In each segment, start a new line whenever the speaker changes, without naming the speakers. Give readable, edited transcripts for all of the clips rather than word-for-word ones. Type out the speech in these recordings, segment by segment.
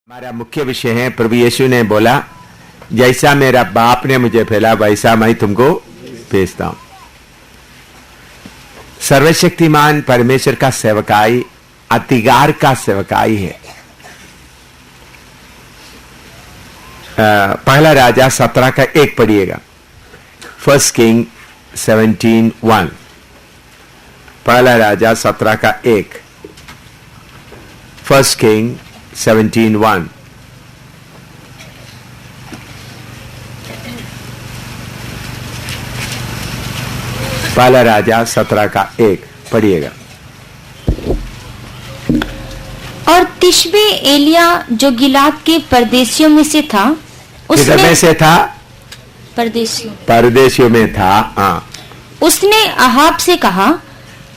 हमारा मुख्य विषय है, प्रभु यीशु ने बोला जैसा मेरा बाप ने मुझे भेजा वैसा मैं तुमको भेजता हूं। सर्वशक्तिमान परमेश्वर का सेवकाई अधिकार का सेवकाई है। पहला राजा 17 का 1 पढ़िएगा। 1 किंग 17:1। पहला राजा 17 का 1। 1 किंग 17:1। पहला राजा 17 का 1 पढ़िएगा।
और तिशबे एलिया जो गिलाद के परदेशियों में से था,
किधर में से था?
परदेशियों
में था। हाँ,
उसने अहाब से कहा,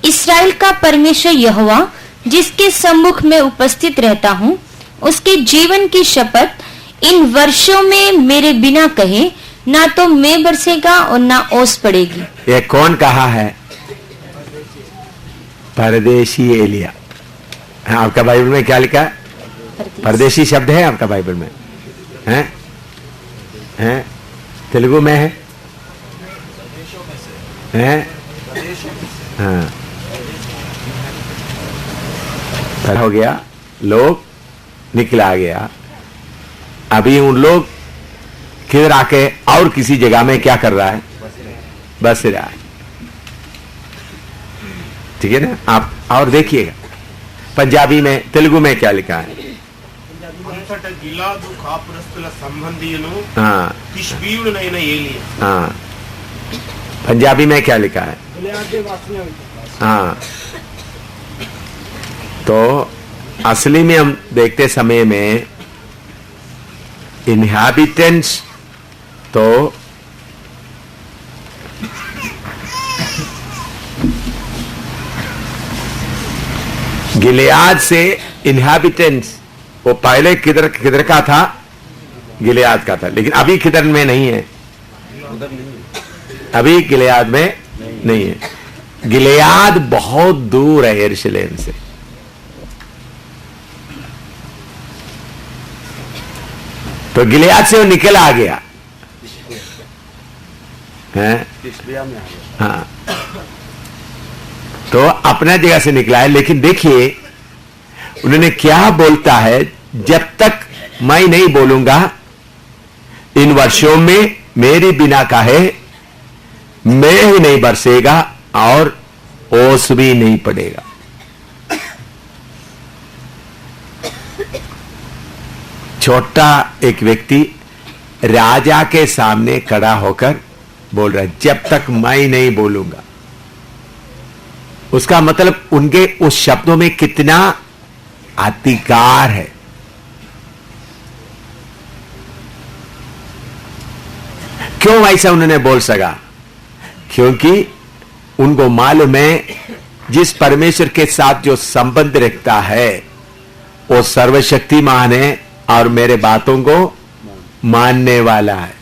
इस्राएल का परमेश्वर यहोवा जिसके सम्मुख में उपस्थित रहता हूँ, उसके जीवन की शपथ, इन वर्षों में मेरे बिना कहे ना तो मैं बरसेगा और ना ओस पड़ेगी।
ये कौन कहा है? परदेशी एलिया। आपका बाइबल में क्या लिखा है? परदेशी शब्द है आपका बाइबल में? हैं? तेलुगु में है? हाँ, हो गया, लोग निकला गया। अभी उन लोग किधर आके और किसी जगह में क्या कर रहा है? बस रहा है। ठीक है ना? आप और देखिएगा पंजाबी में, तेलुगु में क्या लिखा है? हाँ, हाँ, पंजाबी में क्या लिखा है? हाँ, तो असली में हम देखते समय में इनहैबिटेंट्स तो गिलियाद से इनहैबिटेंट्स, वो पहले किधर का था? गिलियाद का था, लेकिन अभी किधर में नहीं है? अभी गिलियाद में नहीं है। गिलियाद बहुत दूर है यरूशलेम से। तो गिलियाद से वो निकल आ गया है। हाँ, तो अपना जगह से निकला है। लेकिन देखिए उन्होंने क्या बोलता है, जब तक मैं नहीं बोलूंगा इन वर्षों में मेरे बिना कहे मैं ही नहीं बरसेगा और ओस भी नहीं पड़ेगा। छोटा एक व्यक्ति राजा के सामने खड़ा होकर बोल रहा है, जब तक मैं नहीं बोलूंगा। उसका मतलब उनके उस शब्दों में कितना अधिकार है। क्यों ऐसा उन्होंने बोल सका? क्योंकि उनको मालूम है जिस परमेश्वर के साथ जो संबंध रखता है वो सर्वशक्तिमान है और मेरे बातों को मानने वाला है।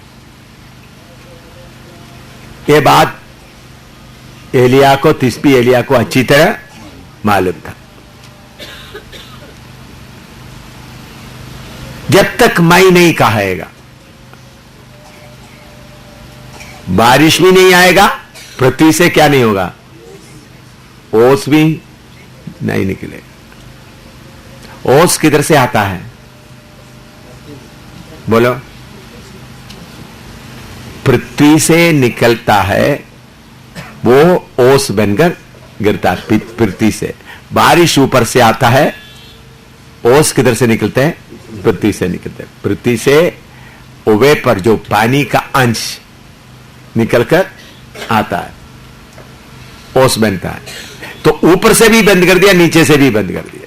ये बात एलिया को, तिशबी एलिया को अच्छी तरह मालूम था। जब तक मैं नहीं कहेगा बारिश भी नहीं आएगा, पृथ्वी से क्या नहीं होगा? ओस भी नहीं निकलेगा। ओस किधर से आता है? बोलो। पृथ्वी से निकलता है, वो ओस बनकर गिरता है पृथ्वी से। बारिश ऊपर से आता है, ओस किधर से निकलते हैं? पृथ्वी से निकलते हैं। पृथ्वी से ओवे पर जो पानी का अंश निकलकर आता है, ओस बनता है। तो ऊपर से भी बंद कर दिया, नीचे से भी बंद कर दिया।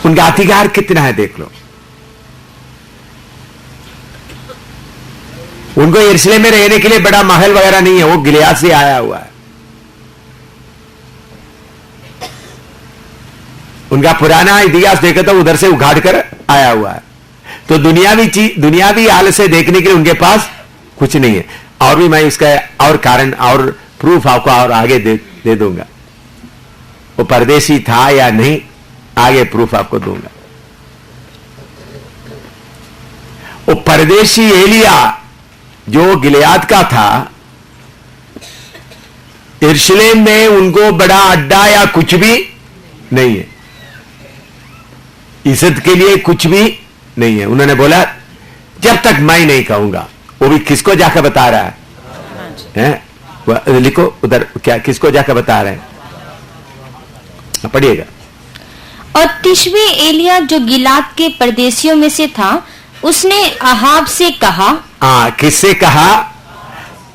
उनका अधिकार कितना है देख लो। उनको यरूशलेम में रहने के लिए बड़ा महल वगैरह नहीं है, वो गिलियाद से आया हुआ है। उनका पुराना इतिहास देखा तो उधर से उखाड़ कर आया हुआ है। तो दुनियावी हाल से देखने के लिए उनके पास कुछ नहीं है। और भी मैं इसका और कारण और प्रूफ आपको और आगे दे दूंगा। वो परदेशी था या नहीं, आगे प्रूफ आपको दूंगा। वो परदेशी एलिया जो गिलियाद का था, यरूशलेम में उनको बड़ा अड्डा या कुछ भी नहीं है, इज्जत के लिए कुछ भी नहीं है। उन्होंने बोला जब तक मैं नहीं कहूंगा। वो भी किसको जाकर बता रहा है? लिखो उधर, क्या किसको जाकर बता रहे हैं, पढ़िएगा।
और तिशबी एलिया जो गिलाद के परदेशियों में से था, उसने अहाब से कहा।
किससे कहा?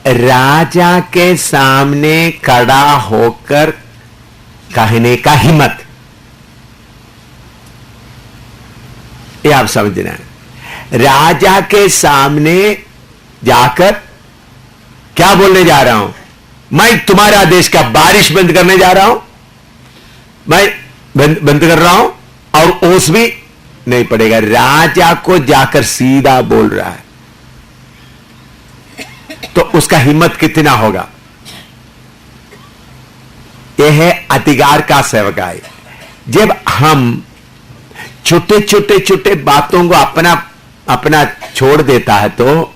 राजा के सामने खड़ा होकर कहने का हिम्मत, ये आप समझना है। राजा के सामने जाकर क्या बोलने जा रहा हूं? मैं तुम्हारा देश का बारिश बंद करने जा रहा हूं, मैं बंद कर रहा हूं, और ओस भी नहीं पड़ेगा। राजा को जाकर सीधा बोल रहा है, तो उसका हिम्मत कितना होगा? यह है अधिकार का सेवकाई। जब हम छोटे छोटे छोटे बातों को अपना छोड़ देता है, तो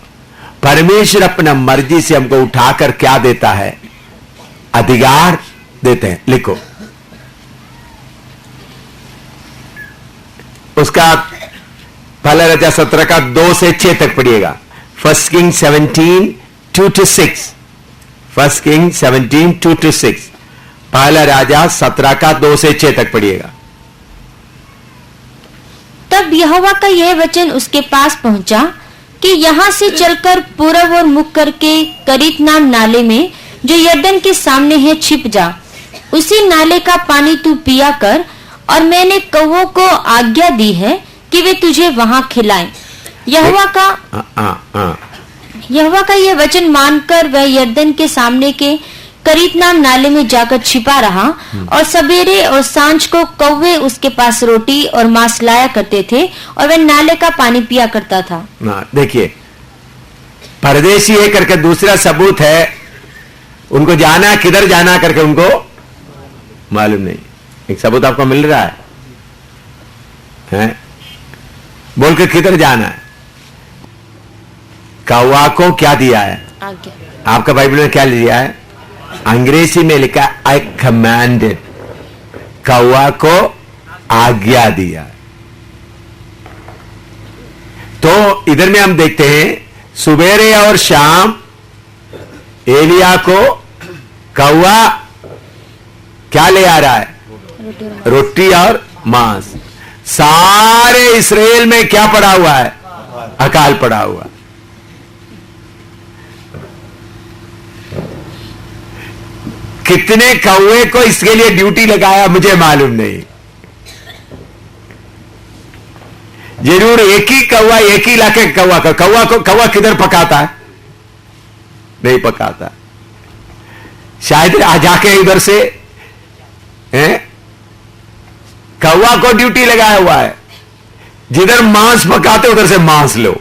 परमेश्वर अपना मर्जी से हमको उठाकर क्या देता है? अधिकार देते हैं। लिखो उसका पहला राजा 17 का 2 से 6 तक पढ़िएगा। 1 किंग 17 2-6। 1 किंग 17 2-6। पहला राजा 17 का 2 से 6 तक पढ़िएगा।
तब यहोवा का यह वचन उसके पास पहुंचा कि यहाँ से चलकर पूरब और मुख करके करीत नाम नाले में जो यरदन के सामने है छिप जा। उसी नाले का पानी तू पिया कर, और मैंने कौवों को आज्ञा दी है कि वे तुझे वहां खिलाएं। यहोवा का यह वचन मानकर वह यरदन के सामने के करीत नाम नाले में जाकर छिपा रहा, और सवेरे और सांझ को कौवे उसके पास रोटी और मांस लाया करते थे, और वह नाले का पानी पिया करता था।
देखिए, परदेशी है करके दूसरा सबूत है, उनको जाना किधर जाना करके उनको मालूम नहीं। एक सबूत आपको मिल रहा है? बोल के किधर जाना है? कौवा को क्या दिया है? आज्ञा। आपका बाइबल में क्या लिया है? अंग्रेजी में लिखा आई कमांडेड, कौवा को आज्ञा दिया। तो इधर में हम देखते हैं सुबेरे और शाम एलिया को कौवा क्या ले आ रहा है? रोटी और मांस। सारे इस्राएल में क्या पड़ा हुआ है? अकाल पड़ा हुआ। कितने कौवे को इसके लिए ड्यूटी लगाया मुझे मालूम नहीं। जरूर एक ही कौवा, एक ही इलाके कौवा किधर पकाता है? नहीं पकाता। शायद आ जाके इधर से कौवा को ड्यूटी लगाया हुआ है, जिधर मांस पकाते उधर से मांस लो,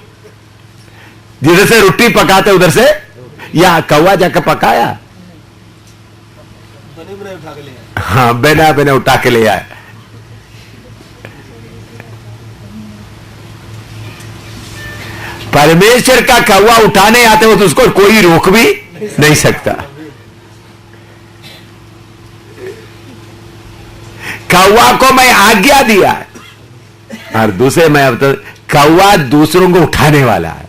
जिधर से रोटी पकाते उधर से। या कौवा जाकर पकाया? हाँ, बिना उठा के ले आए। परमेश्वर का कौवा उठाने आते हो तो उसको कोई रोक भी नहीं सकता। कौवा को मैं आज्ञा दिया है, और दूसरे मैं अब तो कौवा दूसरों को उठाने वाला है।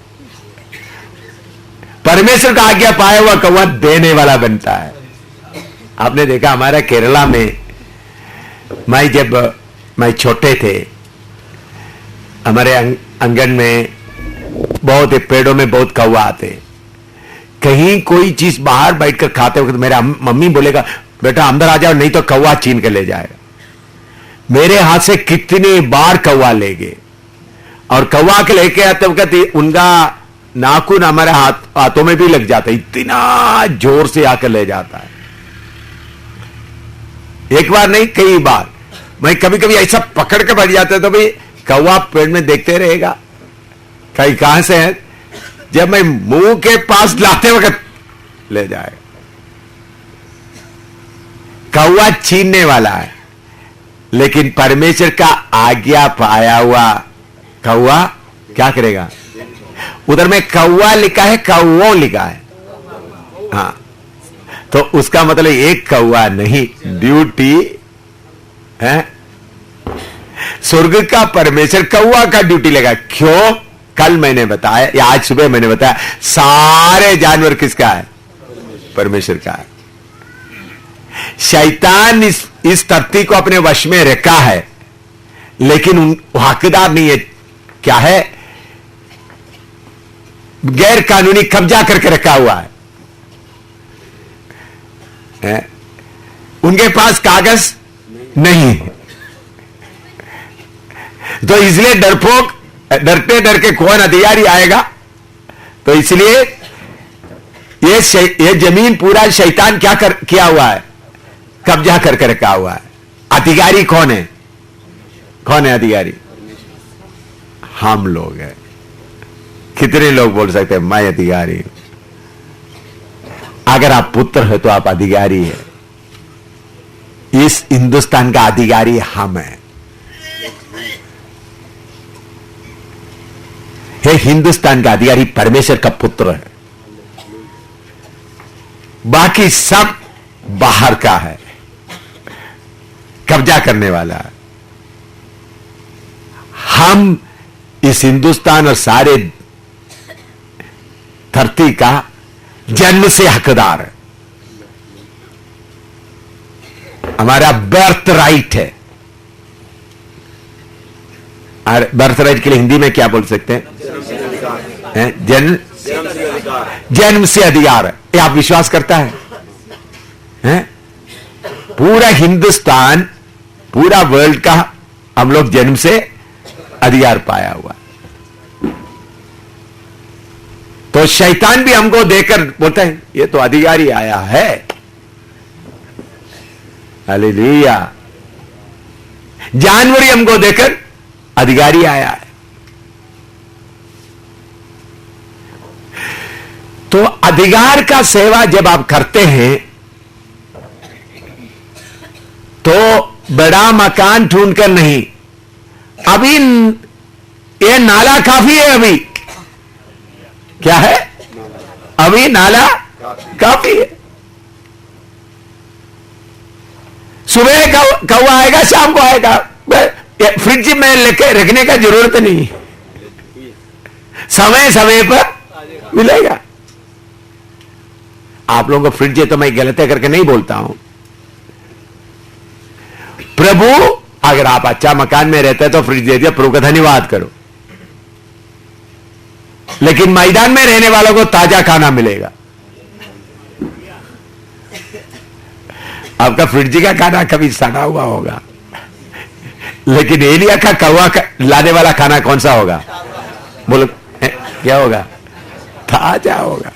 परमेश्वर का आज्ञा पाया हुआ कौवा देने वाला बनता है। आपने देखा हमारा केरला में, जब मैं छोटे थे, हमारे आंगन में बहुत पेड़ों में बहुत कौवा आते। कहीं कोई चीज बाहर बैठकर खाते वक्त मेरा मम्मी बोलेगा बेटा अंदर आ जाओ, नहीं तो कौवा छीन के ले जाएगा। मेरे हाथ से कितनी बार कौवा ले गए, और कौवा के लेके आते वक्त उनका नाखून हमारे हाथों में भी लग जाता, इतना जोर से आकर ले जाता है। एक बार नहीं, कई बार। मैं कभी कभी ऐसा पकड़ के बैठ जाता है तो भाई कौवा पेड़ में देखते रहेगा कहीं कहां से है, जब मैं मुंह के पास लाते वक्त ले जाएगा। कौवा छीनने वाला है। लेकिन परमेश्वर का आज्ञा पाया हुआ कौवा क्या करेगा? उधर में कौवा लिखा है, कौवों लिखा है। हाँ, तो उसका मतलब एक कौवा नहीं, ड्यूटी है। स्वर्ग का परमेश्वर कौवा का ड्यूटी लगा। क्यों? कल मैंने बताया या आज सुबह मैंने बताया, सारे जानवर किसका है? परमेश्वर का है। शैतान इस धरती को अपने वश में रखा है, लेकिन हकदार नहीं है। क्या है? गैर कानूनी कब्जा करके रखा हुआ है। उनके पास कागज नहीं है, तो इसलिए डरपोक, डरते डर के कौन अधिकारी आएगा? तो इसलिए ये जमीन पूरा शैतान क्या किया हुआ है? कब्जा करके रखा हुआ है। अधिकारी कौन है? कौन है अधिकारी? हम लोग हैं। कितने लोग बोल सकते हैं मैं अधिकारी हूं? अगर आप पुत्र है तो आप अधिकारी है। इस हिंदुस्तान का अधिकारी हम हैं। हे हिंदुस्तान का अधिकारी परमेश्वर का पुत्र है, बाकी सब बाहर का है, कब्जा करने वाला है। हम इस हिंदुस्तान और सारे धरती का जन्म से हकदार है। हमारा बर्थ राइट है। और बर्थ राइट के लिए हिंदी में क्या बोल सकते हैं? जन्म से अधिकार है। ये आप विश्वास करता है? पूरा हिंदुस्तान, पूरा वर्ल्ड का हम लोग जन्म से अधिकार पाया हुआ। तो शैतान भी हमको देखकर बोलता है ये तो अधिकारी आया है। हालेलुया। जानवर ही हमको देखकर अधिकारी आया है। तो अधिकार का सेवा जब आप करते हैं तो बड़ा मकान ढूंढकर नहीं, अभी ये नाला काफी है। अभी क्या है? अभी नाला काफी है। सुबह कौवा आएगा, शाम को आएगा। फ्रिज में लेके रखने का जरूरत नहीं, समय समय पर मिलेगा। आप लोगों को फ्रिज है तो मैं गलत है करके नहीं बोलता हूं। प्रभु, अगर आप अच्छा मकान में रहते हैं तो फ्रिज दे दिया, प्रभु का धन्यवाद करो। लेकिन मैदान में रहने वालों को ताजा खाना मिलेगा। आपका फ्रिज का खाना कभी सड़ा हुआ होगा, लेकिन एलिया का कौवा लाने वाला खाना कौन सा होगा? बोलो क्या होगा? ताजा होगा।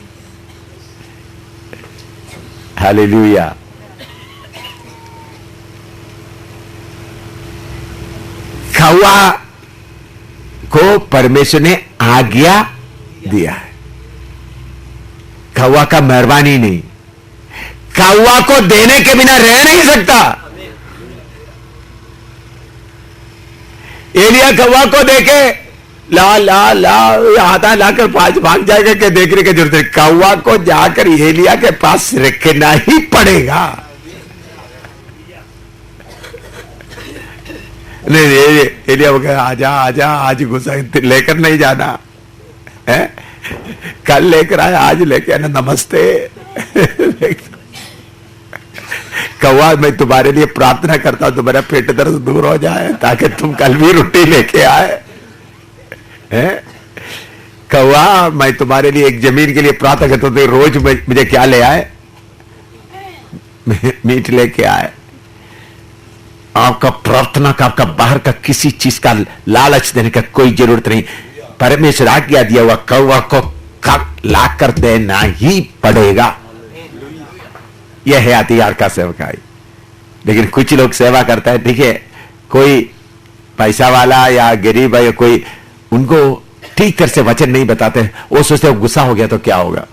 हालेलुया। कौवा को परमेश्वर ने आज्ञा दिया है। कौवा का मेहरबानी नहीं। कौवा को देने के बिना रह नहीं सकता। एलिया कौवा को देके ला ला ला आता लाकर पांच भाग जाएगा क्या देखने की जरूरत है? कौवा को जाकर एलिया के पास रखना ही पड़ेगा। नहीं, एलिया वगैरह आजा आजा, आज गुस्सा लेकर नहीं जाना है, कल लेकर आया, आज लेके आना, नमस्ते। कौवा, मैं तुम्हारे लिए प्रार्थना करता हूं तुम्हारा पेट दर्द दूर हो जाए ताकि तुम कल भी रोटी लेके आए। कौवा, मैं तुम्हारे लिए एक जमीन के लिए प्रार्थना करता हूं, तो रोज मुझे क्या ले आए? मीट लेके आए। आपका प्रार्थना का, आपका बाहर का किसी चीज का लालच देने का कोई जरूरत नहीं। परमेश्वर आज्ञा दिया हुआ कौवा को ला कर देना ही पड़ेगा। यह है अधिकार का सेवकाई। लेकिन कुछ लोग सेवा करता है, ठीक है, कोई पैसा वाला या गरीब है या कोई, उनको ठीक तरह से वचन नहीं बताते, वो सोचते हो गुस्सा हो गया तो क्या होगा।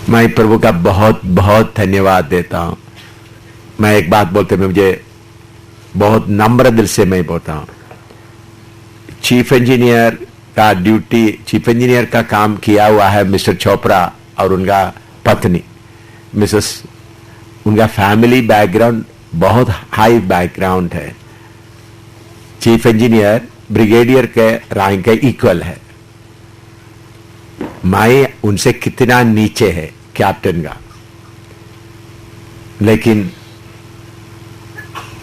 मैं प्रभु का बहुत बहुत धन्यवाद देता हूं। मैं एक बात बोलते में मुझे बहुत नम्र दिल से मैं बोलता हूं, चीफ इंजीनियर का ड्यूटी, चीफ इंजीनियर का काम किया हुआ है मिस्टर चोपड़ा और उनका पत्नी मिसेस। उनका फैमिली बैकग्राउंड बहुत हाई बैकग्राउंड है। चीफ इंजीनियर ब्रिगेडियर के रैंक के इक्वल है। मैं उनसे कितना नीचे है कैप्टन का। लेकिन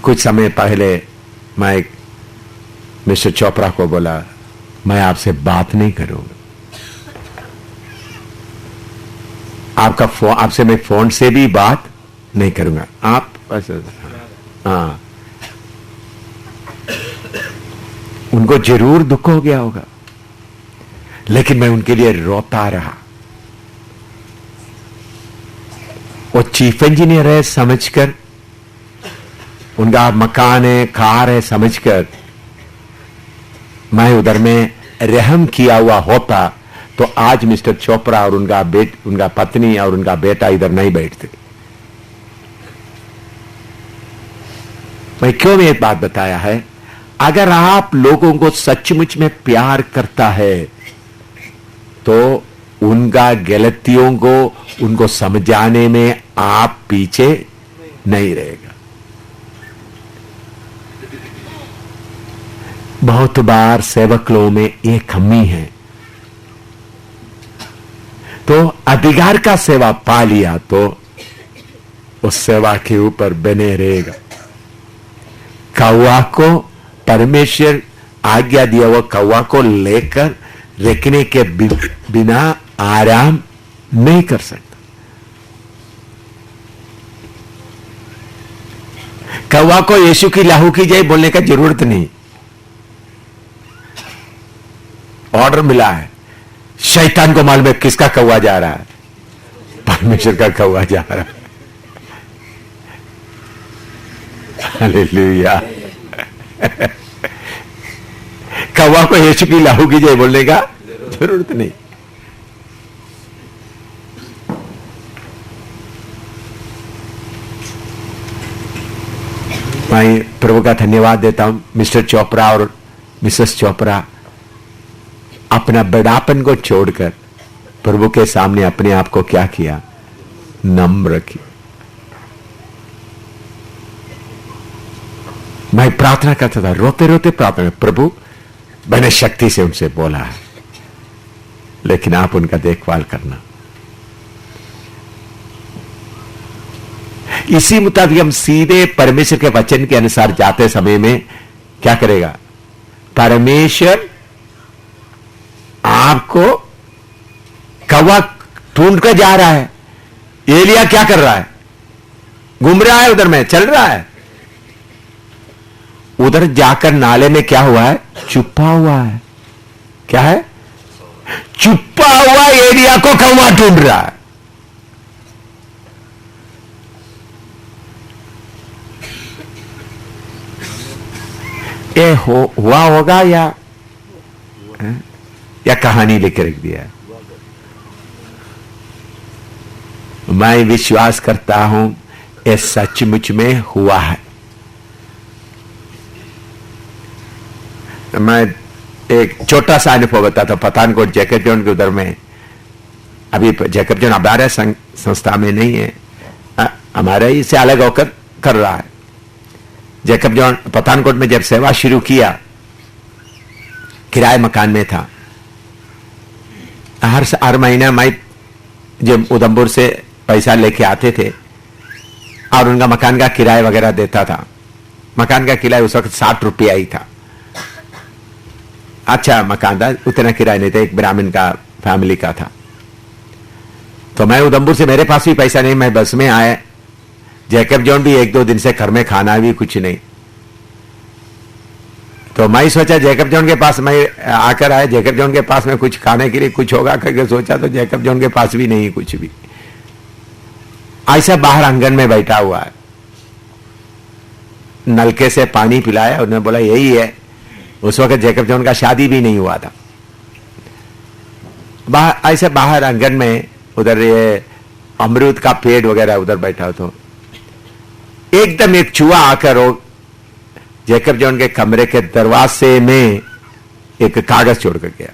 कुछ समय पहले मैं मिस्टर चोपड़ा को बोला, मैं आपसे बात नहीं करूंगा, आपसे मैं फोन से भी बात नहीं करूंगा। आप हाँ, उनको जरूर दुख हो गया होगा, लेकिन मैं उनके लिए रोता रहा। वो चीफ इंजीनियर है समझकर, उनका मकान है, कार है समझकर, मैं उधर में रहम किया हुआ होता तो आज मिस्टर चोपड़ा और उनका पत्नी और उनका बेटा इधर नहीं बैठते। मैं क्यों ये बात बताया है? अगर आप लोगों को सचमुच में प्यार करता है तो उनका गलतियों को उनको समझाने में आप पीछे नहीं रहेगा। बहुत बार सेवक लोगों में ये कमी है, तो अधिकार का सेवा पा लिया तो उस सेवा के ऊपर बने रहेगा। कौवा को परमेश्वर आज्ञा दिया हुआ कौवा को लेकर रखने के बिना आराम नहीं कर सकता। कौवा को यीशु की लहू की जय बोलने का जरूरत नहीं, ऑर्डर मिला है। शैतान को मालूम है किसका कौवा जा रहा है, परमेश्वर का कौवा जा रहा है। हालेलुया। कौवा को यीशु की लहू की जय बोलने का जरूरत नहीं। मैं प्रभु का धन्यवाद देता हूं। मिस्टर चोपड़ा और मिसेस चोपड़ा अपना बड़ापन को छोड़कर प्रभु के सामने अपने आप को क्या किया? नम्र किया। मैं प्रार्थना करता था, रोते रोते प्रार्थना, प्रभु मैंने शक्ति से उनसे बोला है, लेकिन आप उनका देखभाल करना। इसी मुताबिक हम सीधे परमेश्वर के वचन के अनुसार जाते समय में क्या करेगा? परमेश्वर आपको कौवा ढूंढ कर जा रहा है। एलिया क्या कर रहा है? घूम रहा है, उधर में चल रहा है। उधर जाकर नाले में क्या हुआ है? छुपा हुआ है। क्या है? छुपा हुआ एलिया को कौवा ढूंढ रहा है। ये हुआ होगा या कहानी लेकर रख दिया? मैं विश्वास करता हूं ये सचमुच में हुआ है। मैं एक छोटा सा अनुभव बताता हूं। पठानकोट जैकब जॉन के उधर में, अभी जैकब जॉन हमारे संस्था में नहीं है, हमारे ही से अलग होकर कर रहा है। जैकब जॉन पठानकोट में जब सेवा शुरू किया, किराए मकान में था। हर महीना मैं जब उधमपुर से पैसा लेके आते थे और उनका मकान का किराया वगैरह देता था। मकान का किराया उस वक्त 60 रुपया ही था। अच्छा मकान था, उतना किराया नहीं था, एक ब्राह्मण का फैमिली का था। तो मैं उधमपुर से, मेरे पास भी पैसा नहीं, मैं बस में आया। जैकब जॉन भी 1-2 दिन से घर में खाना भी कुछ नहीं। तो मैं सोचा जैकब जॉन के पास मैं आकर आया, जैकब जॉन के पास में कुछ खाने के लिए कुछ होगा करके सोचा, तो जैकब जॉन के पास भी नहीं कुछ भी। ऐसा बाहर आंगन में बैठा हुआ है, नलके से पानी पिलाया, उन्होंने बोला यही है। उस वक्त जैकब जॉन का शादी भी नहीं हुआ था। ऐसे बाहर आंगन में उधर ये अमरूद का पेड़ वगैरह उधर बैठा हो, तो एकदम एक चूहा आकर वो जैकब जॉन के कमरे के दरवाजे में एक कागज छोड़ कर गया।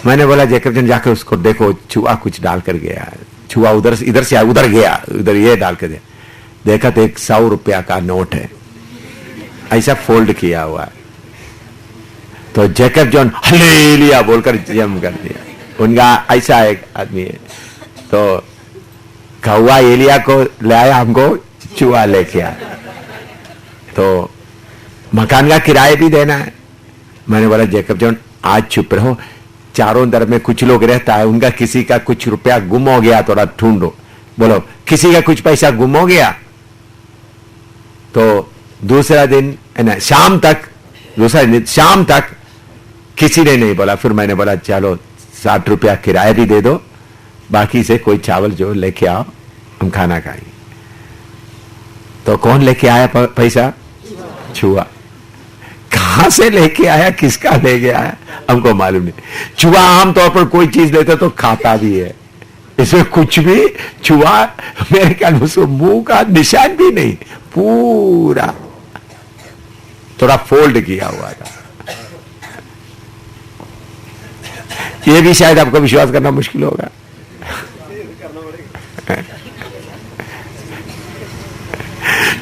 मैंने बोला जैकब जॉन जाकर उसको देखो, चूहा कुछ डाल कर गया। चूहा उधर से इधर से आया, उधर गया, उधर ये डाल कर दिया। देखा तो 100 रुपया का नोट है, ऐसा फोल्ड किया हुआ है। तो जैकब जॉन हालेलुया बोलकर जम कर दिया। उनका ऐसा एक आदमी है। तो कौवा एलिया को लाया, हमको चूहा लेके आया। तो मकान का किराया भी देना है। मैंने बोला जैकब जॉन आज चुप रहो, चारों तरफ में कुछ लोग रहता है, उनका किसी का कुछ रुपया गुम हो गया, थोड़ा ढूंढो। बोलो किसी का कुछ पैसा गुम हो गया। तो दूसरा दिन ना शाम तक, दूसरा दिन शाम तक किसी ने नहीं बोला। फिर मैंने बोला चलो 60 रुपया किराया भी दे दो, बाकी से कोई चावल जो लेके आओ, हम खाना खाएंगे। तो कौन लेके आया पैसा? चूहा। कहां से लेके आया, किसका ले गया है, हमको मालूम नहीं। चूहा आमतौर पर कोई चीज लेता तो खाता भी है, इसमें कुछ भी चूहा मेरे ख्याल में उसको मुंह का निशान भी नहीं, पूरा थोड़ा फोल्ड किया हुआ था। ये भी शायद आपको विश्वास करना मुश्किल होगा।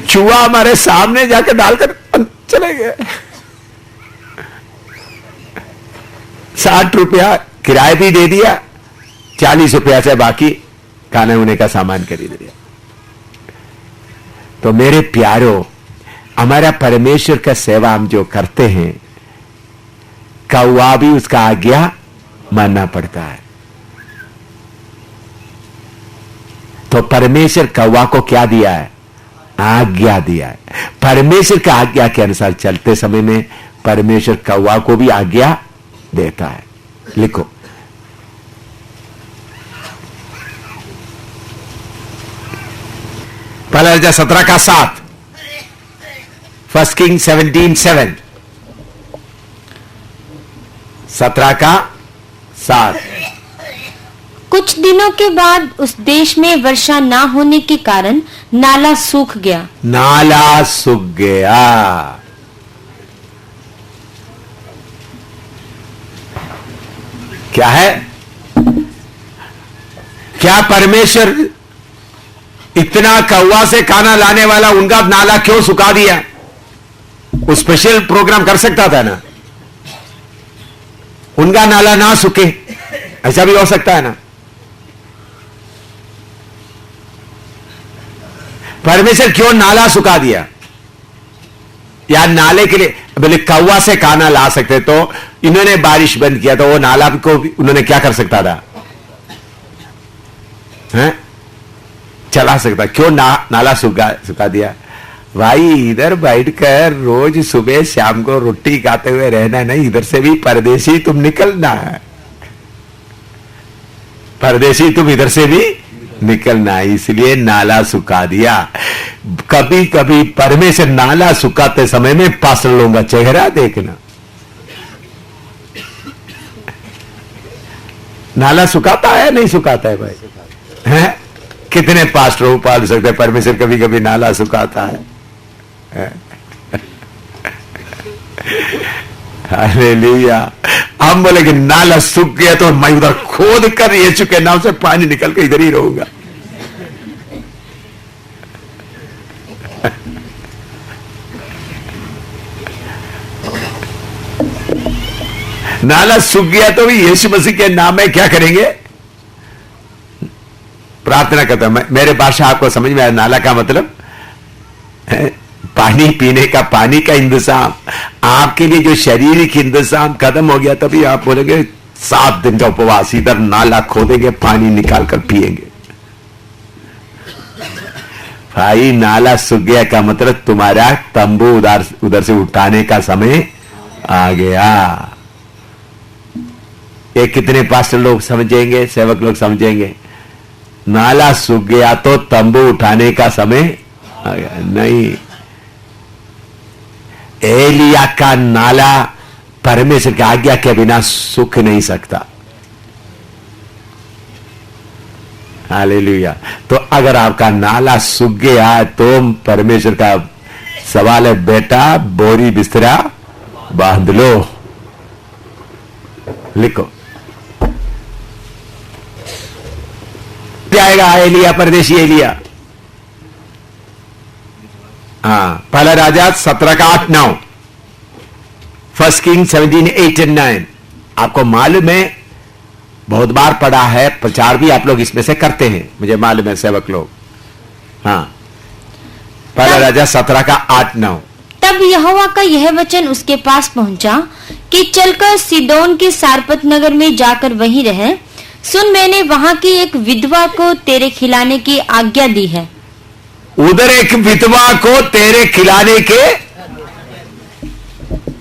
चूहा हमारे सामने जाकर डालकर चले गए। 60 रुपया किराया भी दे दिया, 40 रुपया से बाकी खाने उने का सामान खरीद लिया। तो मेरे प्यारों, हमारा परमेश्वर का सेवा हम जो करते हैं, कौवा भी उसका आज्ञा मानना पड़ता है। तो परमेश्वर कौवा को क्या दिया है? आज्ञा दिया है। परमेश्वर का आज्ञा के अनुसार चलते समय में परमेश्वर कौवा को भी आज्ञा देता है। लिखो, पहला राजा 17 का 7, फर्स्ट किंग 17:7, 17 का 7।
कुछ दिनों के बाद उस देश में वर्षा ना होने के कारण नाला सूख गया।
नाला सूख गया। क्या है? क्या परमेश्वर इतना कौवा से खाना लाने वाला उनका नाला क्यों सुखा दिया? वो स्पेशल प्रोग्राम कर सकता था ना, उनका नाला ना सूखे, ऐसा भी हो सकता है ना। परमेश्वर क्यों नाला सुखा दिया? या नाले के लिए बोले कौवा से खाना ला सकते, तो इन्होंने बारिश बंद किया तो वो नाला को भी उन्होंने क्या कर सकता था? हैं? चला सकता। क्यों नाला सुखा दिया? भाई इधर बैठकर रोज सुबह शाम को रोटी खाते हुए रहना नहीं, इधर से भी परदेसी तुम निकलना है, परदेसी तुम इधर से भी निकलना है, इसलिए नाला सुखा दिया। कभी कभी परमेश्वर नाला सुखाते समय में पास्टरों का चेहरा देखना। नाला सुखाता है नहीं सुखाता है भाई? हैं? कितने पास्टरों पाल सकते हैं? परमेश्वर कभी कभी नाला सुखाता है। हालेलुया। हम बोले कि नाला सूख गया तो मैं उधर खोद कर यीशु के नाम से पानी निकल के इधर ही रहूंगा। नाला सूख गया तो भी यीशु मसीह के नाम में क्या करेंगे? प्रार्थना करता हूं। मेरे भाषा आपको समझ में आया? नाला का मतलब पानी पीने का, पानी का इंतजाम। आपके लिए जो शारीरिक इंतजाम खत्म हो गया, तभी आप बोलेंगे 7 दिन का उपवास, इधर नाला खोदेंगे, पानी निकाल कर पिएंगे। भाई नाला सूख गया का मतलब तुम्हारा तंबू उधर से उठाने का समय आ गया। ये कितने पास्टर लोग समझेंगे, सेवक लोग समझेंगे? नाला सूख गया तो तंबू उठाने का समय आ गया। नहीं, एलिया का नाला परमेश्वर की आज्ञा के बिना सूख नहीं सकता। हालेलुया। तो अगर आपका नाला सूख गया तो परमेश्वर का सवाल है, बेटा बोरी बिस्तरा बांध लो। लिखो क्या आएगा? एलिया, परदेशी एलिया। पहला राजा 17 का 8-9, फर्स्ट किंग 17, 8 and 9। आपको मालूम है, बहुत बार पढ़ा है, प्रचार भी आप लोग इसमें से करते हैं, मुझे मालूम है सेवक लोग। पहला राजा 17 का 8-9।
तब यहोवा का यह वचन उसके पास पहुंचा कि चलकर सीदोन के सारपत नगर में जाकर वहीं रह। सुन, मैंने वहां की एक विधवा को तेरे खिलाने की आज्ञा दी है।
उधर एक विधवा को तेरे खिलाने के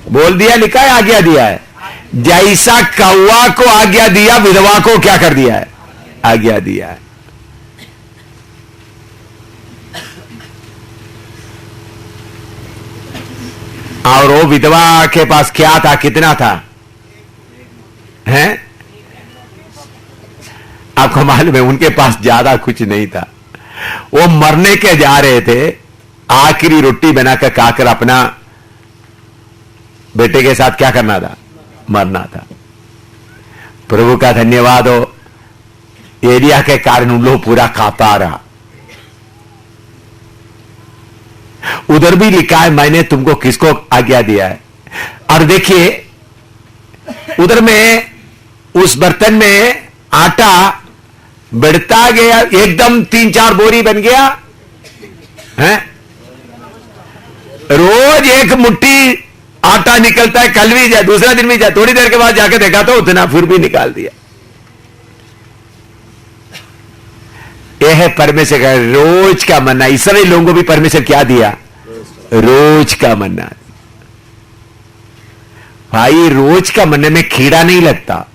बोल दिया, लिखा है, आज्ञा दिया है। जैसा कौवा को आज्ञा दिया, विधवा को क्या कर दिया है? आज्ञा दिया है। और वो विधवा के पास क्या था? कितना था? हैं? आपको मालूम है, उनके पास ज्यादा कुछ नहीं था। वो मरने के जा रहे थे, आखिरी रोटी बनाकर खाकर अपना बेटे के साथ क्या करना था? मरना था। प्रभु का धन्यवाद हो, एलिया के कारण उन लोग पूरा खाता रहा। उधर भी लिखा है, मैंने तुमको किसको आज्ञा दिया है। और देखिए उधर में उस बर्तन में आटा बढ़ता गया, एकदम 3-4 बोरी बन गया है। रोज एक मुट्ठी आटा निकलता है, कल भी जाए, दूसरा दिन भी जाए, थोड़ी देर के बाद जाके देखा तो उतना फिर भी निकाल दिया। यह है परमेश्वर का रोज का मन्ना। इसराइली लोगों को भी परमेश्वर क्या दिया? रोज का मन्ना। भाई रोज का मन्ने में कीड़ा नहीं लगता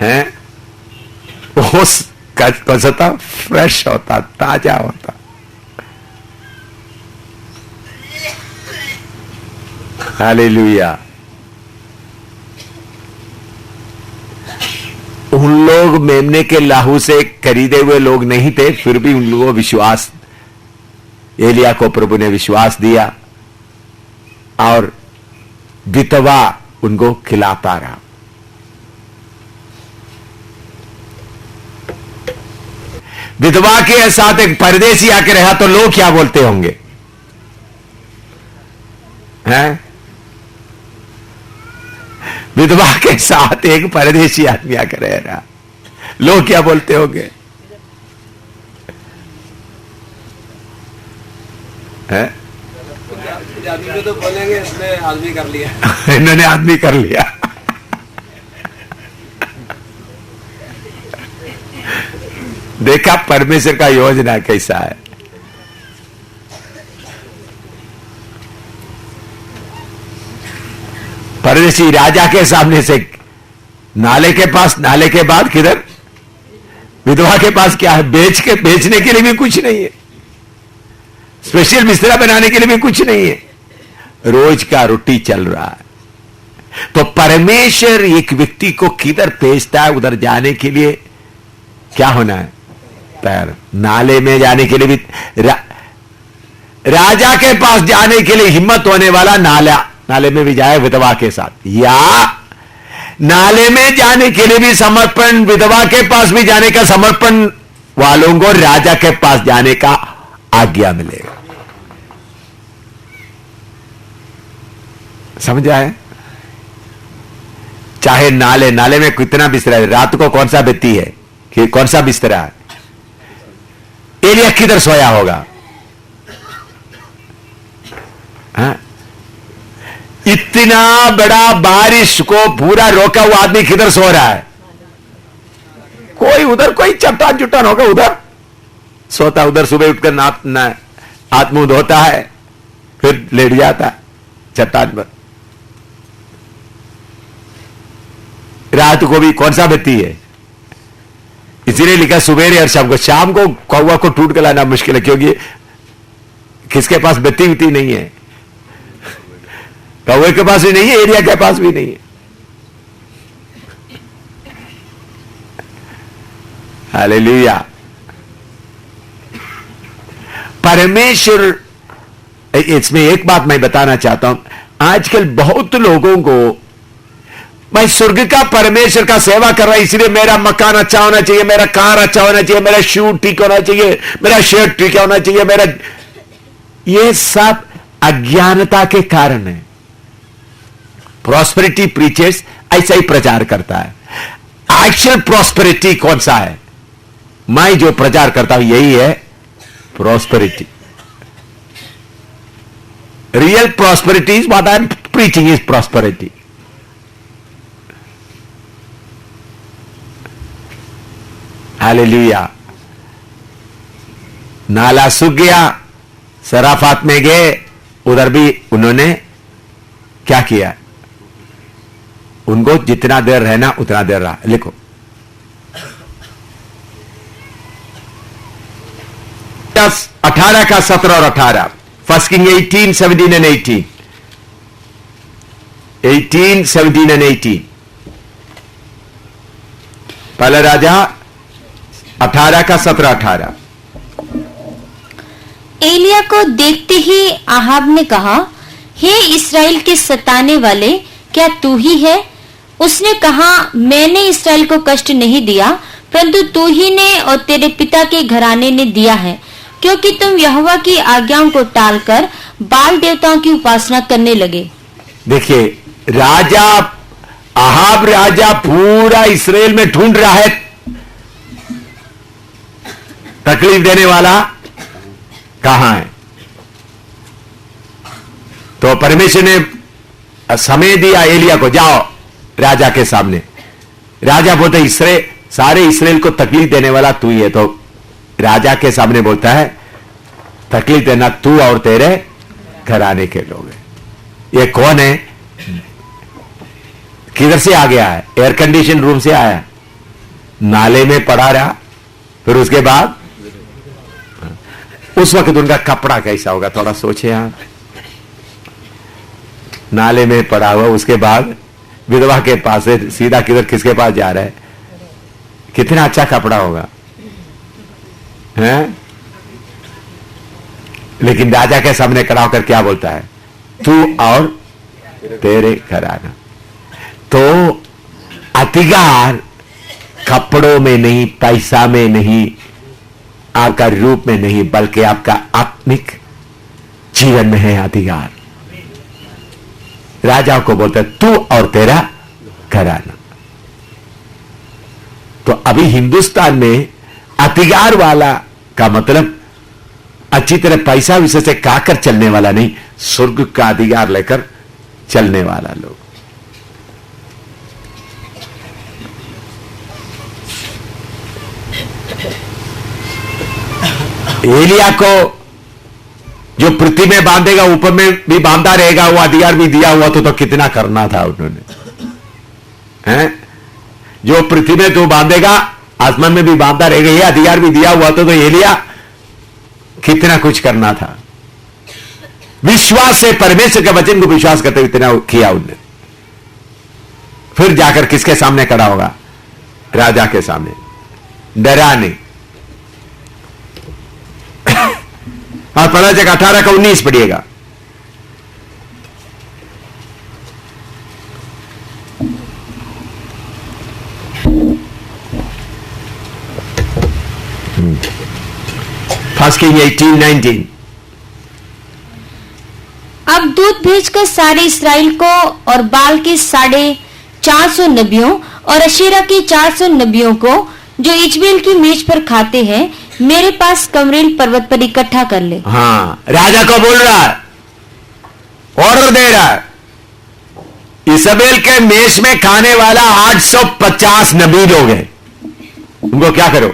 है, वो कसता फ्रेश होता, ताजा होता। हालेलुया। उन लोग मेमने के लाहू से खरीदे हुए लोग नहीं थे, फिर भी उन लोगों को विश्वास, एलिया को प्रभु ने विश्वास दिया और विधवा उनको खिलाता रहा। विधवा के साथ एक परदेसी आके रहा तो लोग क्या बोलते होंगे? हैं? विधवा के साथ एक परदेसी आदमी आकर रह रहा, लोग क्या बोलते होंगे? हैं?
आदमी तो बोलेंगे इसने आदमी कर लिया,
इन्होंने आदमी कर लिया। देखा परमेश्वर का योजना कैसा है। परदेसी राजा के सामने से नाले के पास, नाले के बाद किधर? विधवा के पास क्या है? बेचने के लिए भी कुछ नहीं है, स्पेशल बिस्तरा बनाने के लिए भी कुछ नहीं है, रोज का रोटी चल रहा है। तो परमेश्वर एक व्यक्ति को किधर भेजता है? उधर जाने के लिए क्या होना है? तैयार। नाले में जाने के लिए भी राजा के पास जाने के लिए हिम्मत होने वाला नाले में भी जाए विधवा के साथ, या नाले में जाने के लिए भी समर्पण, विधवा के पास भी जाने का समर्पण वालों को राजा के पास जाने का आज्ञा मिलेगा। समझ आए? चाहे नाले में कितना बिस्तरा है, रात को कौन सा बेती है कि कौन सा बिस्तरा है? एलिया किधर सोया होगा? हाँ? इतना बड़ा बारिश को पूरा रोका हुआ आदमी किधर सो रहा है? कोई उधर कोई चट्टान चुट्टान होगा, उधर सोता, उधर सुबह उठकर हाथ मुंह धोता है, फिर लेट जाता है चट्टान पर। रात को भी कौन सा बत्ती है? इसीलिए लिखा सुबेरे और शाम को। शाम को कौवा को टूट कर लाना मुश्किल है, क्योंकि किसके पास बत्ती उती नहीं है, कौवे के पास भी नहीं है, एरिया के पास भी नहीं है। हालेलुया। परमेश्वर, इसमें एक बात मैं बताना चाहता हूं, आजकल बहुत लोगों को मैं स्वर्ग का परमेश्वर का सेवा कर रहा हूं, इसलिए मेरा मकान अच्छा होना चाहिए, मेरा कार अच्छा होना चाहिए, मेरा शू ठीक होना चाहिए, मेरा शर्ट ठीक होना चाहिए, मेरा, ये सब अज्ञानता के कारण है। प्रॉस्पेरिटी प्रीचर्स ऐसा ही प्रचार करता है। एक्चुअल प्रॉस्पेरिटी कौन सा है? मैं जो प्रचार करता हूं यही है prosperity. Real prosperity is what I am preaching, is prosperity. Hallelujah. नाला सूख गया, सराफात में गए, उधर भी उन्होंने क्या किया? उनको जितना देर रहना उतना देर रहा। लिखो 18 का 17 और 18, फर्स्ट किंग 18, 17 एंड 18, 18, 17 एंड 18। पहला राजा 18 का 17, 18।
एलिया को देखते ही आहाब ने कहा, हे इस्राएल के सताने वाले, क्या तू ही है? उसने कहा, मैंने इस्राएल को कष्ट नहीं दिया, परंतु तू ही ने और तेरे पिता के घराने ने दिया है, क्योंकि तुम यहोवा की आज्ञाओं को टालकर बाल देवताओं की उपासना करने लगे।
देखिए, राजा आहाब राजा पूरा इस्राएल में ढूंढ रहा है तकलीफ देने वाला कहां है। तो परमेश्वर ने समय दिया एलिया को, जाओ राजा के सामने। राजा बोलता है, इस्राएल, सारे इस्राएल को तकलीफ देने वाला तू ही है। तो राजा के सामने बोलता है, तकलीफ देना तू और तेरे घराने के लोग हैं। ये कौन है? किधर से आ गया है? एयर कंडीशन रूम से आया, नाले में पड़ा रहा, फिर उसके बाद उस वक्त उनका कपड़ा कैसा होगा, थोड़ा सोचे आप। नाले में पड़ा हुआ, उसके बाद विधवा के पास से सीधा किधर, किसके पास जा रहा है? कितना अच्छा कपड़ा होगा, हैं? लेकिन राजा के सामने खड़ा होकर क्या बोलता है? तू और तेरे घराना। तो अधिकार कपड़ों में नहीं, पैसा में नहीं, आपका रूप में नहीं, बल्कि आपका आत्मिक जीवन में है अधिकार। राजा को बोलता है, तू और तेरा घराना। तो अभी हिंदुस्तान में अधिकार वाला का मतलब अच्छी तरह पैसा विषय से काकर चलने वाला नहीं, स्वर्ग का अधिकार लेकर चलने वाला लोग। एलिया को जो पृथ्वी में बांधेगा ऊपर में भी बांधा रहेगा, वो अधिकार भी दिया हुआ तो कितना करना था उन्होंने, हैं? जो पृथ्वी में तो बांधेगा आसमान में भी बांधता रहेगा, ये अधिकार भी दिया हुआ तो एलिया कितना कुछ करना था। विश्वास से परमेश्वर के वचन को विश्वास करते हुए इतना किया उन्होंने। फिर जाकर किसके सामने खड़ा होगा? राजा के सामने। डरा नहीं। और पढ़ा जाएगा 18 का 19 पढ़िएगा। First king 18-19।
अब दूत भेजकर सारे इस्राएल को और बाल के 450 नबियों और अशेरा के 400 नबियों को जो इजबेल की मेज पर खाते हैं मेरे पास कमरेल पर्वत पर इकट्ठा कर ले।
हाँ, राजा को बोल रहा है, ऑर्डर दे रहा है, इजबेल के मेज में खाने वाला 850 नबी लोग हैं, उनको क्या करो?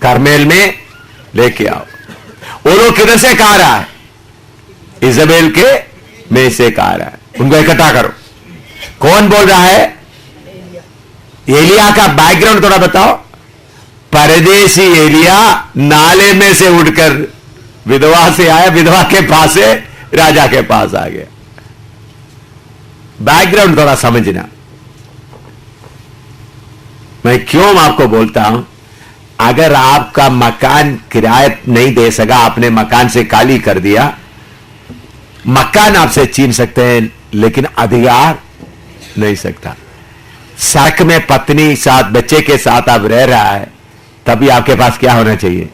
करमेल में लेके आओ। वो लोग किधर से खा रहा है? इजबेल के मेज से खा रहा है, उनको इकट्ठा करो। कौन बोल रहा है? एलिया का बैकग्राउंड थोड़ा बताओ। परदेसी एलिया नाले में से उठकर विधवा से आया, विधवा के पास से राजा के पास आ गया। बैकग्राउंड थोड़ा समझना। मैं क्यों आपको बोलता हूं, अगर आपका मकान किराए नहीं दे सका, आपने मकान से खाली कर दिया, मकान आपसे छीन सकते हैं लेकिन अधिकार नहीं सकता। सड़क में पत्नी साथ बच्चे के साथ आप रह रहा है, तभी आपके पास क्या होना चाहिए?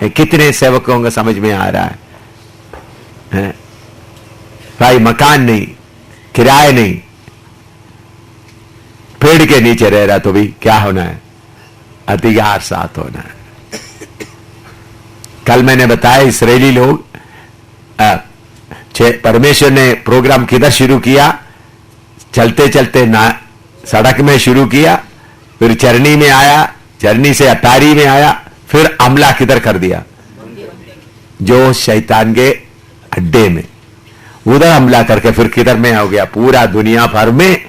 कितने सेवकों को समझ में आ रहा है? भाई मकान नहीं, किराए नहीं, पेड़ के नीचे रह रहा तो भी क्या होना है? अधिकार साथ होना है। कल मैंने बताया इस्राएली लोग, परमेश्वर ने प्रोग्राम किधर शुरू किया? चलते चलते ना सड़क में शुरू किया, फिर चरनी में आया, चरनी से अटारी में आया, फिर हमला किधर कर दिया? जो शैतान के अड्डे में, उधर हमला करके फिर किधर में हो गया? पूरा दुनिया भर में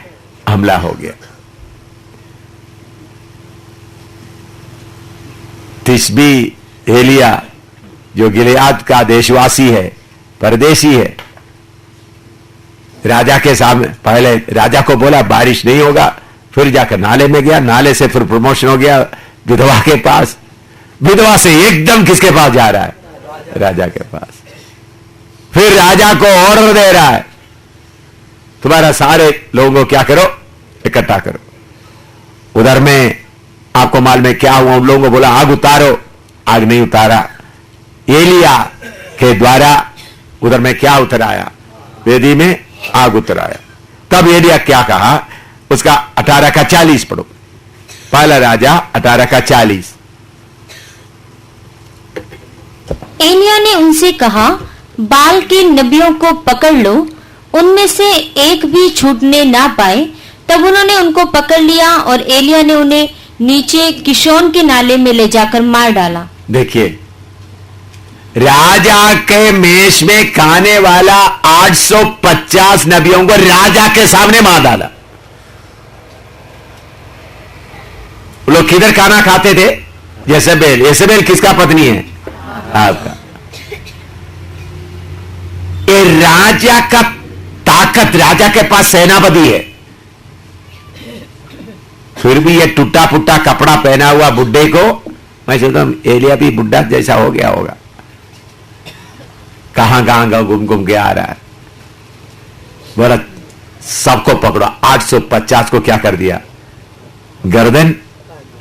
हमला हो गया। तिशबी एलिया जो गिलियाद का देशवासी है, परदेशी है, राजा के सामने पहले राजा को बोला बारिश नहीं होगा, फिर जाकर नाले में गया, नाले से फिर प्रमोशन हो गया विधवा के पास, विधवा से एकदम किसके पास जा रहा है? राजा के पास। फिर राजा को ऑर्डर दे रहा है, तुम्हारा सारे लोगों को क्या करो? इकट्ठा करो। उधर में आपको मालूम है क्या हुआ? उन लोगों को बोला आग उतारो, आग नहीं उतारा। एलिया के द्वारा उधर में क्या उतर आया? वेदी में आग उतर आया। तब एलिया क्या कहा? उसका 18 का 40 पढ़ो, पहला राजा 18 का 40।
एलिया ने उनसे कहा, बाल के नबियों को पकड़ लो, उनमें से एक भी छूटने ना पाए। तब उन्होंने उनको पकड़ लिया और एलिया ने उन्हें नीचे किशोन के नाले में ले जाकर मार डाला।
देखिए, राजा के मेष में खाने वाला 850 नबियों को राजा के सामने मार डाला। लोग किधर खाना खाते थे? येसेबेल। येसेबेल किसका पत्नी है? आपका। ये राजा का ताकत, राजा के पास सेनापति है, फिर भी ये टूटा फूटा कपड़ा पहना हुआ बुड्ढे को, मैं सोचता हूं एलिया भी बुड्ढा जैसा हो गया होगा, कहां कहां घूम घूम के आ रहा है। बोला सबको पकड़ो। 850 को क्या कर दिया? गर्दन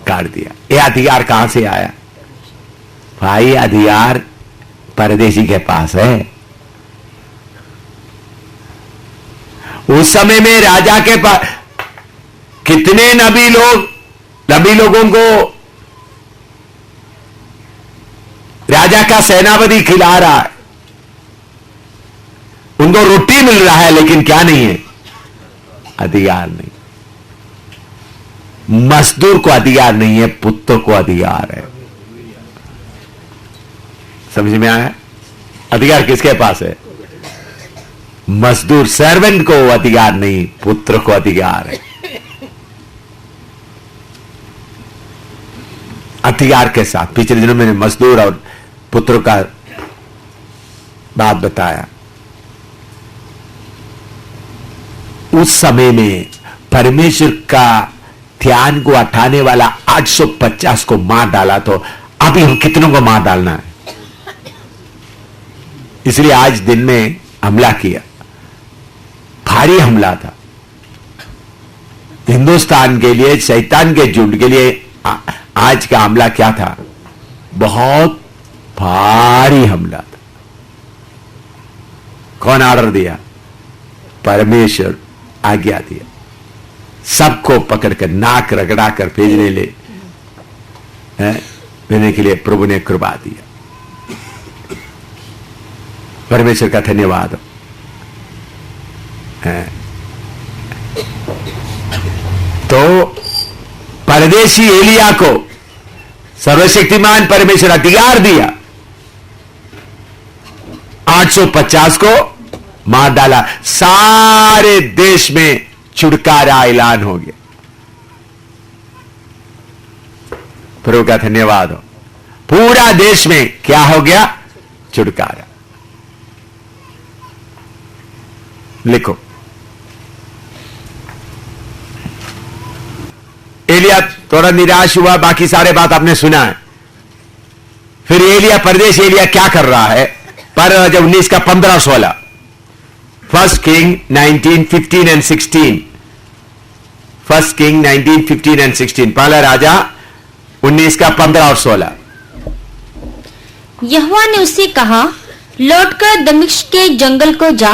काट दिया। ये अधिकार कहां से आया? भाई अधिकार परदेशी के पास है। उस समय में राजा के पास कितने नबी लोगों को राजा का सेनापति खिला रहा है, उनको रोटी मिल रहा है, लेकिन क्या नहीं है? अधिकार नहीं। मजदूर को अधिकार नहीं है, पुत्र को अधिकार है। समझ में आया? अधिकार किसके पास है? मजदूर सर्वेंट को अधिकार नहीं, पुत्र को अधिकार है। अधिकार के साथ पिछले दिनों मैंने मजदूर और पुत्र का बात बताया। उस समय में परमेश्वर का ध्यान को हटाने वाला 850 को मार डाला, तो अभी हम कितनों को मार डालना है? इसलिए आज दिन में हमला किया, भारी हमला था हिंदुस्तान के लिए, शैतान के झुंड के लिए। आज का हमला क्या था? बहुत भारी हमला था। कौन ऑर्डर दिया? परमेश्वर आज्ञा दिया। सबको पकड़कर नाक रगड़ा कर भेजने के लिए प्रभु ने कृपा दिया। परमेश्वर का धन्यवाद है। तो परदेशी एलिया को सर्वशक्तिमान परमेश्वर अधिकार दिया, 850 को मार डाला। सारे देश में छुटकारा ऐलान हो गया। प्रभु का धन्यवाद हो। पूरा देश में क्या हो गया? छुटकारा। लिखो, एलिया थोड़ा निराश हुआ, बाकी सारे बात आपने सुना है। फिर एलिया, परदेश एलिया क्या कर रहा है? पर जब 19 का 15 और 16, first king 19, 15 and 16, first king 19, 15 and 16, पहला राजा 19 का 15 और 16।
यहोवा ने उससे कहा, लौटकर दमिश्क के जंगल को जा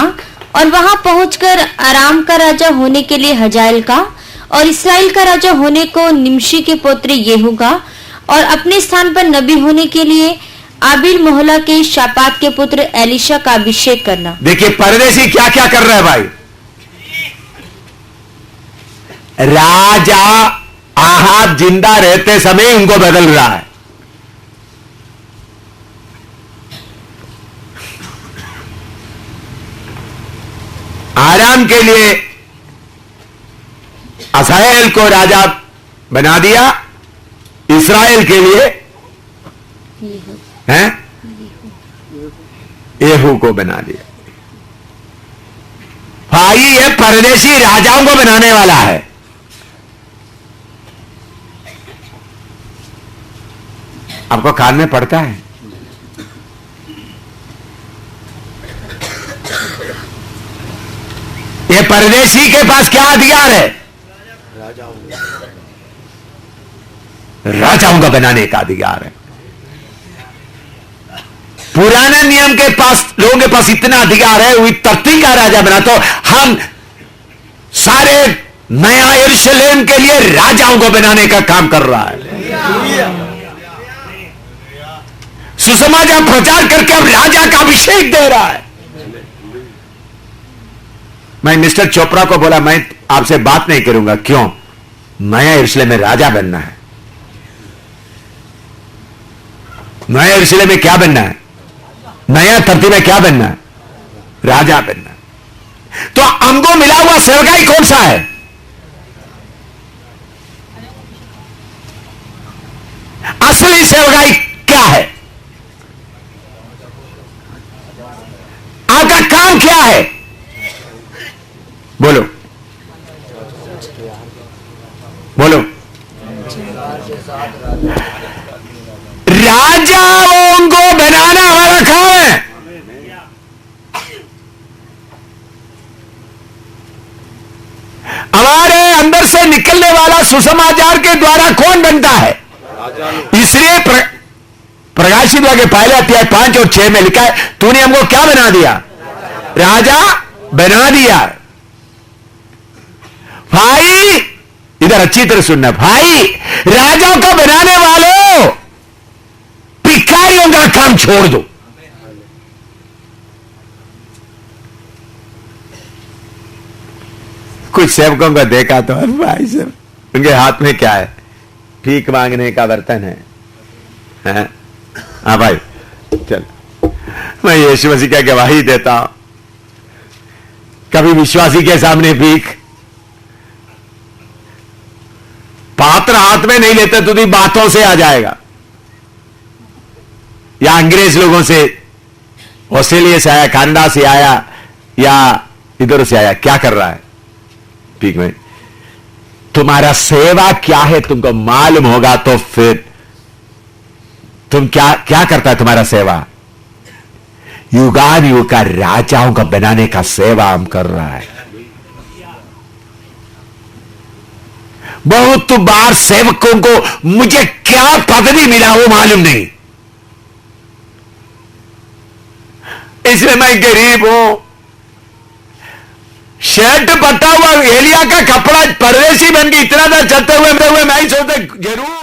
और वहां पहुंचकर अराम का राजा होने के लिए हजाएल का और इसराइल का राजा होने को निमशी के पुत्र येहू का और अपने स्थान पर नबी होने के लिए आबिल मोहला के शापात के पुत्र एलिशा का अभिषेक करना।
देखिए परदेशी क्या क्या कर रहा है भाई। राजा आहाब जिंदा रहते समय उनको बदल रहा है। आराम के लिए असाहेल को राजा बना दिया, इस्राएल के लिए हैं येहू को बना दिया। भाई ये परदेशी राजाओं को बनाने वाला है। आपको कान में पड़ता है? ये परदेशी के पास क्या अधिकार है? राजाओं का बनाने का अधिकार है। पुराने नियम के पास लोगों के पास इतना अधिकार है, वो धरती का राजा बना, तो हम सारे नया यरूशलेम के लिए राजाओं को बनाने का काम कर रहा है। सुसमाचार प्रचार करके अब राजा का अभिषेक दे रहा है। मैं मिस्टर चोपड़ा को बोला, मैं आपसे बात नहीं करूंगा। क्यों? नया यरूशलेम में राजा बनना है। नया यरूशलेम में क्या बनना है? नया धरती में क्या बनना है? राजा बनना है। तो हमको मिला हुआ सेवकाई कौन सा है? असली सेवकाई क्या है? आपका काम क्या है? बोलो बोलो। राजाओं को बनाना हमारा काम है। हमारे अंदर से निकलने वाला सुसमाचार के द्वारा कौन बनता है? इसलिए प्रकाशित वाक्य पहले अध्याय 5 और 6 में लिखा है, तूने हमको क्या बना दिया? राजा बना दिया। भाई इधर अच्छी तरह सुनना भाई, राजाओं को बनाने वालों, भिखारियों का काम छोड़ दो। कुछ सेवकों को देखा तो भाई साहब, उनके हाथ में क्या है? भीख मांगने का बर्तन है। हाँ भाई चल, मैं यीशु मसीह का गवाही देता हूं, कभी विश्वासी के सामने भीख पात्र हाथ में नहीं लेते तो भी बातों से आ जाएगा। या अंग्रेज लोगों से, ऑस्ट्रेलिया से आया, कनाडा से आया, या इधर से आया, क्या कर रहा है? ठीक है, तुम्हारा सेवा क्या है तुमको मालूम होगा तो फिर तुम क्या क्या करता है? तुम्हारा सेवा युगान युग का राजाओं का बनाने का सेवा हम कर रहा है। बहुत बार सेवकों को मुझे क्या पदवी मिला वो मालूम नहीं, इसलिए मैं गरीब हूं। शर्ट पटा हुआ एलिया का कपड़ा परदेसी बन के इतना देर चलते हुए मैं ही सोचता जरूर